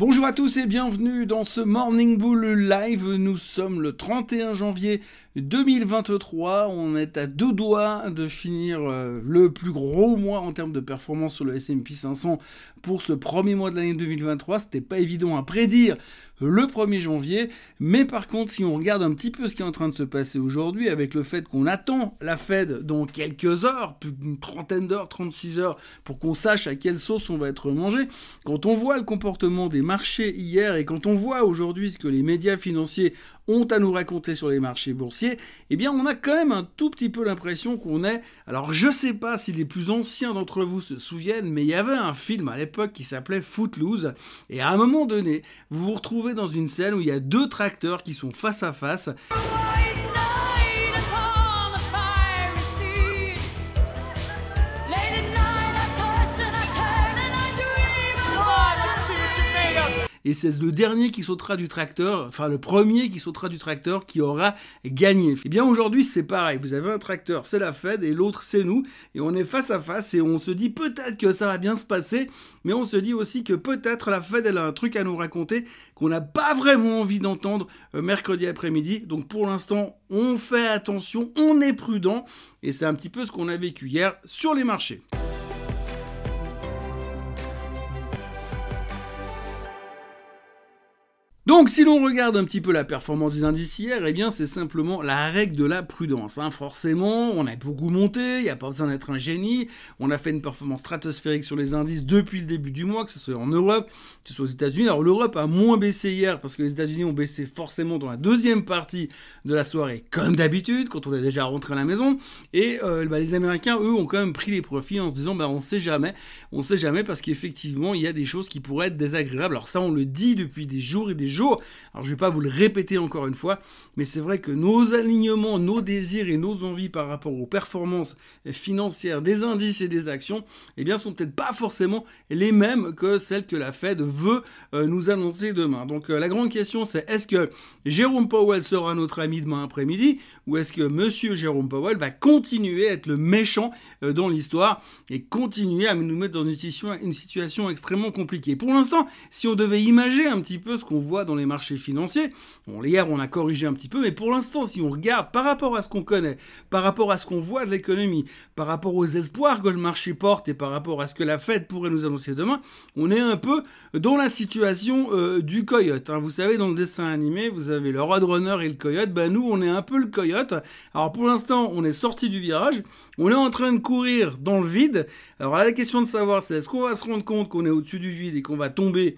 Bonjour à tous et bienvenue dans ce Morning Bull Live. Nous sommes le 31 janvier 2023. On est à deux doigts de finir le plus gros mois en termes de performance sur le S&P 500 pour ce premier mois de l'année 2023. C'était pas évident à prédire le 1er janvier, mais par contre, si on regarde un petit peu ce qui est en train de se passer aujourd'hui, avec le fait qu'on attend la Fed dans quelques heures, plus d'une trentaine d'heures, 36 heures, pour qu'on sache à quelle sauce on va être mangé, quand on voit le comportement des marchés hier et quand on voit aujourd'hui ce que les médias financiers ont à nous raconter sur les marchés boursiers, eh bien on a quand même un tout petit peu l'impression qu'on est... Alors je sais pas si les plus anciens d'entre vous se souviennent, mais il y avait un film à l'époque qui s'appelait Footloose, et à un moment donné, vous vous retrouvez dans une scène où il y a deux tracteurs qui sont face à face. Et c'est le dernier qui sautera du tracteur, enfin le premier qui sautera du tracteur qui aura gagné. Et bien aujourd'hui c'est pareil, vous avez un tracteur, c'est la Fed, et l'autre c'est nous, et on est face à face, et on se dit peut-être que ça va bien se passer, mais on se dit aussi que peut-être la Fed elle a un truc à nous raconter qu'on n'a pas vraiment envie d'entendre mercredi après-midi. Donc pour l'instant on fait attention, on est prudent, et c'est un petit peu ce qu'on a vécu hier sur les marchés. Donc, si l'on regarde un petit peu la performance des indices hier, eh bien, c'est simplement la règle de la prudence. Forcément, on a beaucoup monté, il n'y a pas besoin d'être un génie. On a fait une performance stratosphérique sur les indices depuis le début du mois, que ce soit en Europe, que ce soit aux États-Unis. Alors, l'Europe a moins baissé hier parce que les États-Unis ont baissé forcément dans la deuxième partie de la soirée, comme d'habitude, quand on est déjà rentré à la maison. Et les Américains, eux, ont quand même pris les profits en se disant, on sait jamais parce qu'effectivement, il y a des choses qui pourraient être désagréables. Alors ça, on le dit depuis des jours et des jours. Alors je vais pas vous le répéter encore une fois, mais c'est vrai que nos alignements, nos désirs et nos envies par rapport aux performances financières des indices et des actions, eh bien sont peut-être pas forcément les mêmes que celles que la Fed veut nous annoncer demain. Donc la grande question c'est, est-ce que Jérôme Powell sera notre ami demain après-midi, ou est-ce que monsieur Jérôme Powell va continuer à être le méchant dans l'histoire et continuer à nous mettre dans une situation extrêmement compliquée. Pour l'instant, si on devait imager un petit peu ce qu'on voit dans les marchés financiers, bon, hier on a corrigé un petit peu, mais pour l'instant, si on regarde par rapport à ce qu'on connaît, par rapport à ce qu'on voit de l'économie, par rapport aux espoirs que le marché porte et par rapport à ce que la Fed pourrait nous annoncer demain, on est un peu dans la situation du coyote. Vous savez, dans le dessin animé, vous avez le Roadrunner et le coyote. Nous, on est un peu le coyote. Alors pour l'instant, on est sorti du virage, on est en train de courir dans le vide. Alors la question de savoir, c'est est-ce qu'on va se rendre compte qu'on est au-dessus du vide et qu'on va tomber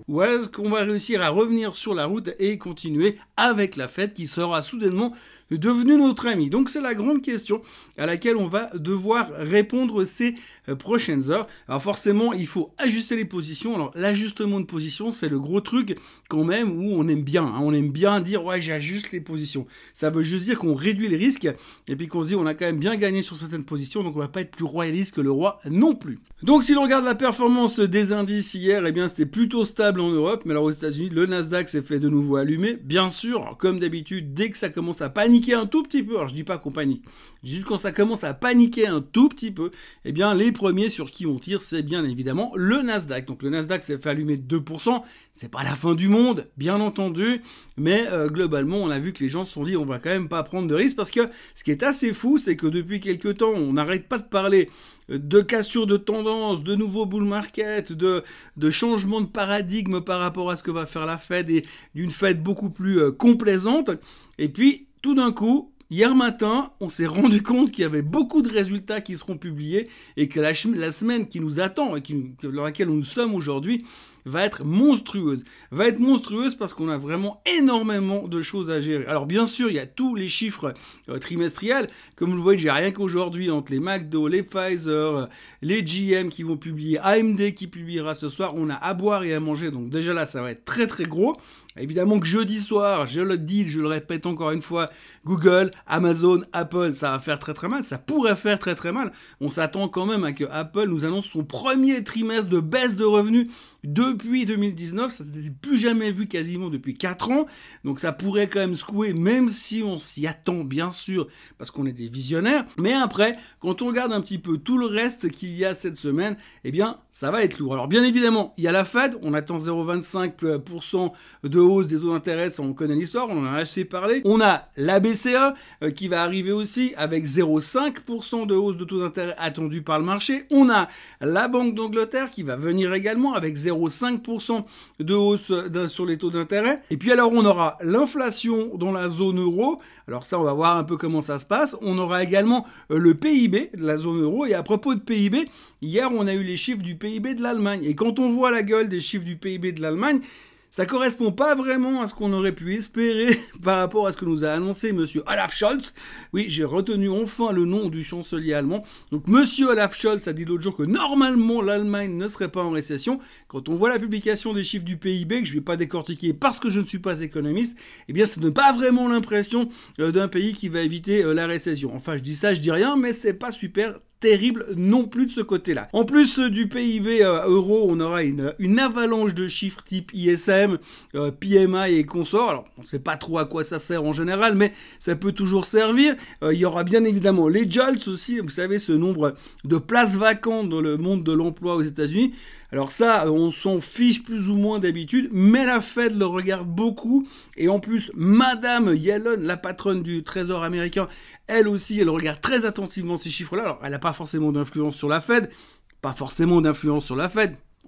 ou est-ce qu'on va réussir à revenir sur la route et continuer avec la Fed qui sera soudainement devenue notre ami? Donc c'est la grande question à laquelle on va devoir répondre ces prochaines heures. Alors forcément, il faut ajuster les positions. Alors l'ajustement de position, c'est le gros truc quand même où on aime bien. On aime bien dire ouais, j'ajuste les positions. Ça veut juste dire qu'on réduit les risques et puis qu'on se dit on a quand même bien gagné sur certaines positions, donc on va pas être plus royaliste que le roi non plus. Donc si l'on regarde la performance des indices hier, eh bien c'était plutôt stable en Europe, mais alors aux États-Unis, le Nasdaq s'est fait de nouveau allumer. Bien sûr, comme d'habitude, dès que ça commence à paniquer un tout petit peu, alors je dis pas qu'on panique, juste quand ça commence à paniquer un tout petit peu, eh bien les premiers sur qui on tire, c'est bien évidemment le Nasdaq. Donc le Nasdaq s'est fait allumer de 2%, c'est pas la fin du monde, bien entendu, mais globalement, on a vu que les gens se sont dit on va quand même pas prendre de risques, parce que ce qui est assez fou, c'est que depuis quelques temps, on n'arrête pas de parler de cassure de tendance, de nouveaux bull market, de changement de paradigme par rapport à ce que va faire la Fed et d'une Fed beaucoup plus complaisante. Et puis, tout d'un coup, hier matin, on s'est rendu compte qu'il y avait beaucoup de résultats qui seront publiés et que la semaine qui nous attend et dans laquelle nous sommes aujourd'hui va être monstrueuse. Va être monstrueuse parce qu'on a vraiment énormément de choses à gérer. Alors bien sûr, il y a tous les chiffres trimestriels. Comme vous le voyez, j'ai rien qu'aujourd'hui entre les McDo, les Pfizer, les GM qui vont publier, AMD qui publiera ce soir. On a à boire et à manger. Donc déjà là, ça va être très très gros. Évidemment que jeudi soir, je le dis, je le répète encore une fois, Google, Amazon, Apple, ça va faire très très mal. Ça pourrait faire très très mal. On s'attend quand même à que Apple nous annonce son premier trimestre de baisse de revenus depuis 2019, ça s'était plus jamais vu quasiment depuis 4 ans, donc ça pourrait quand même secouer, même si on s'y attend bien sûr, parce qu'on est des visionnaires, mais après, quand on regarde un petit peu tout le reste qu'il y a cette semaine, eh bien, ça va être lourd. Alors bien évidemment, il y a la Fed, on attend 0,25% de hausse des taux d'intérêt, ça on connaît l'histoire, on en a assez parlé. On a la BCE qui va arriver aussi avec 0,5% de hausse de taux d'intérêt attendu par le marché. On a la Banque d'Angleterre qui va venir également avec 0,5% de hausse sur les taux d'intérêt. Et puis alors on aura l'inflation dans la zone euro. Alors ça, on va voir un peu comment ça se passe. On aura également le PIB de la zone euro. Et à propos de PIB, hier on a eu les chiffres du PIB de l'Allemagne. Et quand on voit la gueule des chiffres du PIB de l'Allemagne, ça correspond pas vraiment à ce qu'on aurait pu espérer par rapport à ce que nous a annoncé monsieur Olaf Scholz. Oui, j'ai retenu enfin le nom du chancelier allemand. Donc monsieur Olaf Scholz a dit l'autre jour que normalement l'Allemagne ne serait pas en récession. Quand on voit la publication des chiffres du PIB, que je vais pas décortiquer parce que je ne suis pas économiste, eh bien ça ne donne pas vraiment l'impression d'un pays qui va éviter la récession. Enfin, je dis ça, je dis rien, mais c'est pas super terrible non plus de ce côté-là. En plus du PIB euro, on aura une avalanche de chiffres type ISM, PMI et consorts. Alors, on ne sait pas trop à quoi ça sert en général, mais ça peut toujours servir. Il y aura bien évidemment les JOLTS aussi, vous savez, ce nombre de places vacantes dans le monde de l'emploi aux États-Unis. Alors ça, on s'en fiche plus ou moins d'habitude, mais la Fed le regarde beaucoup. Et en plus, Madame Yellen, la patronne du Trésor américain, elle aussi, elle regarde très attentivement ces chiffres-là. Alors, elle n'a pas forcément d'influence sur la Fed,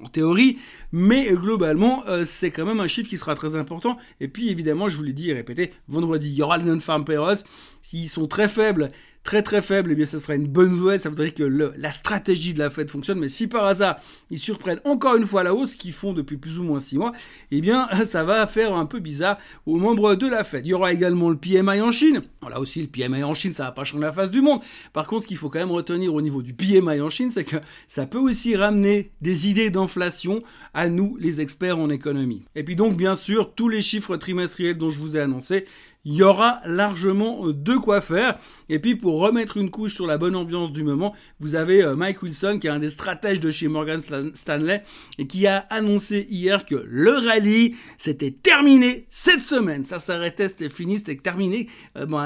en théorie, mais globalement, c'est quand même un chiffre qui sera très important. Et puis, évidemment, je vous l'ai dit et répété, vendredi, il y aura les non-farm payrolls. S'ils sont très faibles, très faible, eh bien ça sera une bonne nouvelle, ça voudrait que la stratégie de la Fed fonctionne, mais si par hasard ils surprennent encore une fois la hausse qu'ils font depuis plus ou moins 6 mois, eh bien ça va faire un peu bizarre aux membres de la Fed. Il y aura également le PMI en Chine. Alors là aussi, le PMI en Chine, ça va pas changer la face du monde. Par contre, ce qu'il faut quand même retenir au niveau du PMI en Chine, c'est que ça peut aussi ramener des idées d'inflation à nous, les experts en économie. Et puis donc, bien sûr, tous les chiffres trimestriels dont je vous ai annoncé, il y aura largement de quoi faire. Et puis pour remettre une couche sur la bonne ambiance du moment, vous avez Mike Wilson qui est un des stratèges de chez Morgan Stanley et qui a annoncé hier que le rallye c'était terminé cette semaine. Ça s'arrêtait, c'était fini, c'était terminé.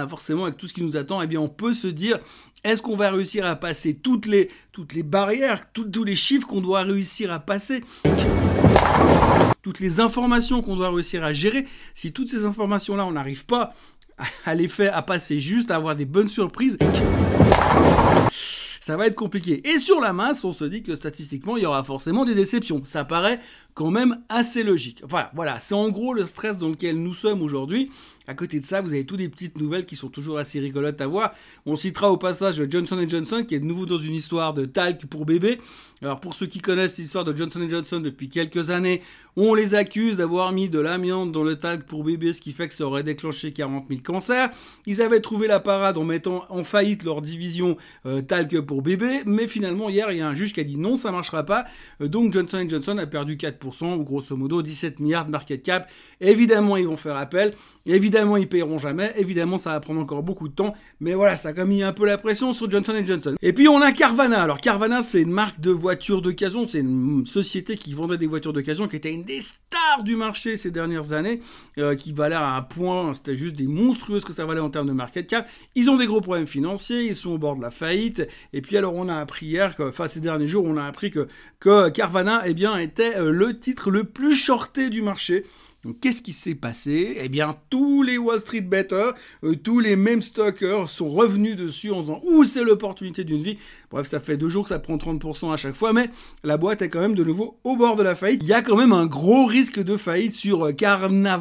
Forcément avec tout ce qui nous attend, eh bien on peut se dire est-ce qu'on va réussir à passer toutes les barrières, tous les chiffres qu'on doit réussir à passer, toutes les informations qu'on doit réussir à gérer. Si toutes ces informations-là, on n'arrive pas à les faire, à passer juste, à avoir des bonnes surprises, ça va être compliqué. Et sur la masse, on se dit que statistiquement, il y aura forcément des déceptions. Ça paraît quand même assez logique. Enfin, voilà, c'est en gros le stress dans lequel nous sommes aujourd'hui. À côté de ça, vous avez toutes des petites nouvelles qui sont toujours assez rigolotes à voir. On citera au passage Johnson & Johnson, qui est de nouveau dans une histoire de talc pour bébé. Alors, pour ceux qui connaissent l'histoire de Johnson & Johnson depuis quelques années, on les accuse d'avoir mis de l'amiante dans le talc pour bébé, ce qui fait que ça aurait déclenché 40 000 cancers. Ils avaient trouvé la parade en mettant en faillite leur division talc pour bébé, mais finalement, hier, il y a un juge qui a dit non, ça marchera pas. Donc, Johnson & Johnson a perdu 4%, ou grosso modo 17 milliards de market cap. Évidemment, ils vont faire appel. Évidemment, ils paieront jamais. Évidemment, ça va prendre encore beaucoup de temps. Mais voilà, ça a quand même mis un peu la pression sur Johnson & Johnson. Et puis, on a Carvana. Alors, Carvana, c'est une marque de voitures d'occasion. C'est une société qui vendait des voitures d'occasion, qui était une des stars du marché ces dernières années, qui valait à un point, c'était juste des monstrueux ce que ça valait en termes de market cap. Ils ont des gros problèmes financiers. Ils sont au bord de la faillite. Et puis, alors, on a appris hier, ces derniers jours, on a appris que Carvana, eh bien, était le titre le plus shorté du marché. Donc, qu'est-ce qui s'est passé? Eh bien, tous les Wall Street betters, tous les meme stockers sont revenus dessus en disant « Ouh, c'est l'opportunité d'une vie ». Bref, ça fait 2 jours que ça prend 30% à chaque fois, mais la boîte est quand même de nouveau au bord de la faillite. Il y a quand même un gros risque de faillite sur Carvana,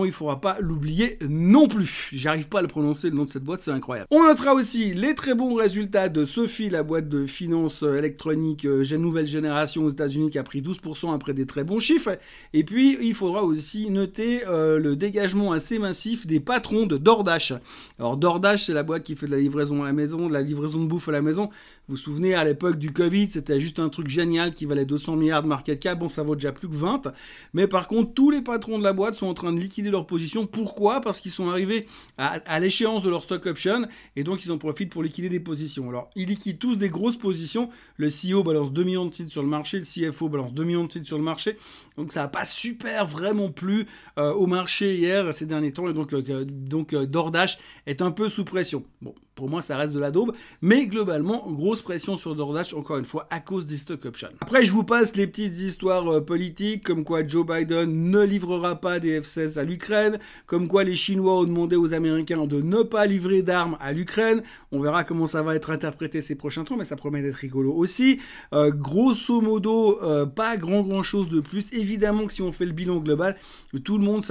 il faudra pas l'oublier non plus. J'arrive pas à le prononcer, le nom de cette boîte, c'est incroyable. On notera aussi les très bons résultats de Sophie, la boîte de finance électronique nouvelle génération aux États-Unis qui a pris 12% après des très bons chiffres. Et puis, il faut faudra aussi noter le dégagement assez massif des patrons de DoorDash. Alors DoorDash, c'est la boîte qui fait de la livraison à la maison, de la livraison de bouffe à la maison. Vous vous souvenez, à l'époque du Covid, c'était juste un truc génial qui valait 200 milliards de market cap. Bon, ça vaut déjà plus que 20. Mais par contre, tous les patrons de la boîte sont en train de liquider leur position. Pourquoi? Parce qu'ils sont arrivés à l'échéance de leur stock option et donc ils en profitent pour liquider des positions. Alors, ils liquident tous des grosses positions. Le CEO balance 2 millions de titres sur le marché, le CFO balance 2 millions de titres sur le marché. Donc, ça n'a pas super vraiment plu au marché hier, ces derniers temps. Et donc DoorDash est un peu sous pression. Bon, pour moi, ça reste de la daube. Mais globalement, grosse pression sur DoorDash, encore une fois, à cause des stock options. Après, je vous passe les petites histoires politiques, comme quoi Joe Biden ne livrera pas des F-16 à l'Ukraine, comme quoi les Chinois ont demandé aux Américains de ne pas livrer d'armes à l'Ukraine. On verra comment ça va être interprété ces prochains temps, mais ça promet d'être rigolo aussi. Grosso modo, pas grand chose de plus. Évidemment que si on fait le bilan global, tout le monde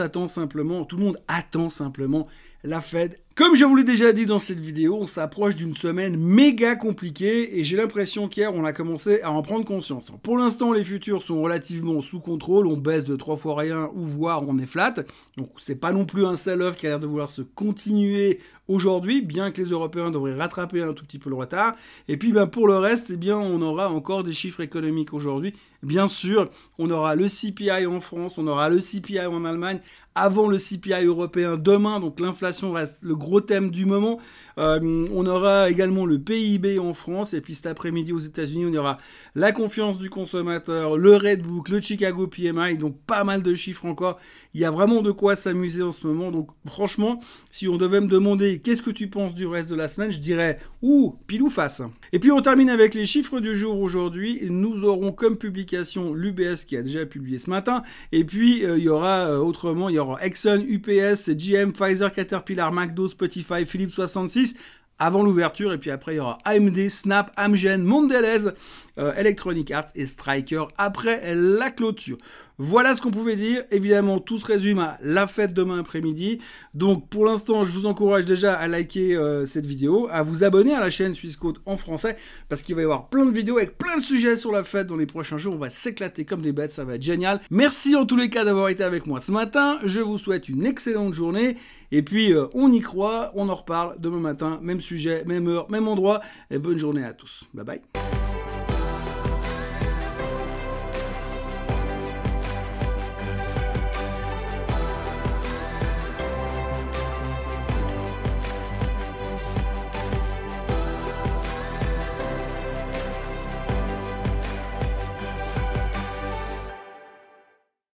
attend simplement la Fed. Comme je vous l'ai déjà dit dans cette vidéo, on s'approche d'une semaine méga compliquée et j'ai l'impression qu'hier, on a commencé à en prendre conscience. Pour l'instant, les futurs sont relativement sous contrôle, on baisse de 3 fois rien ou voire on est flat. Donc c'est pas non plus un sell-off qui a l'air de vouloir se continuer aujourd'hui, bien que les Européens devraient rattraper un tout petit peu le retard. Et puis pour le reste, on aura encore des chiffres économiques aujourd'hui. Bien sûr, on aura le CPI en France, on aura le CPI en Allemagne, avant le CPI européen demain, donc l'inflation reste le gros thème du moment. On aura également le PIB en France, et puis cet après-midi aux États-Unis, on aura la confiance du consommateur, le Redbook, le Chicago PMI, donc pas mal de chiffres encore. Il y a vraiment de quoi s'amuser en ce moment. Donc franchement, si on devait me demander qu'est-ce que tu penses du reste de la semaine, je dirais pile ou face. Et puis on termine avec les chiffres du jour aujourd'hui. Nous aurons comme publication l'UBS qui a déjà publié ce matin, et puis il y aura autrement, il y aura Exxon, UPS, GM, Pfizer, Caterpillar, McDo, Spotify, Philips 66 avant l'ouverture, et puis après il y aura AMD, Snap, Amgen, Mondelez, Electronic Arts et Stryker après la clôture. Voilà ce qu'on pouvait dire. Évidemment, tout se résume à la fête demain après-midi. Donc, pour l'instant, je vous encourage déjà à liker cette vidéo, à vous abonner à la chaîne Swissquote en français, parce qu'il va y avoir plein de vidéos avec plein de sujets sur la fête dans les prochains jours. On va s'éclater comme des bêtes, ça va être génial. Merci en tous les cas d'avoir été avec moi ce matin. Je vous souhaite une excellente journée. Et puis, on y croit, on en reparle demain matin. Même sujet, même heure, même endroit. Et bonne journée à tous. Bye bye.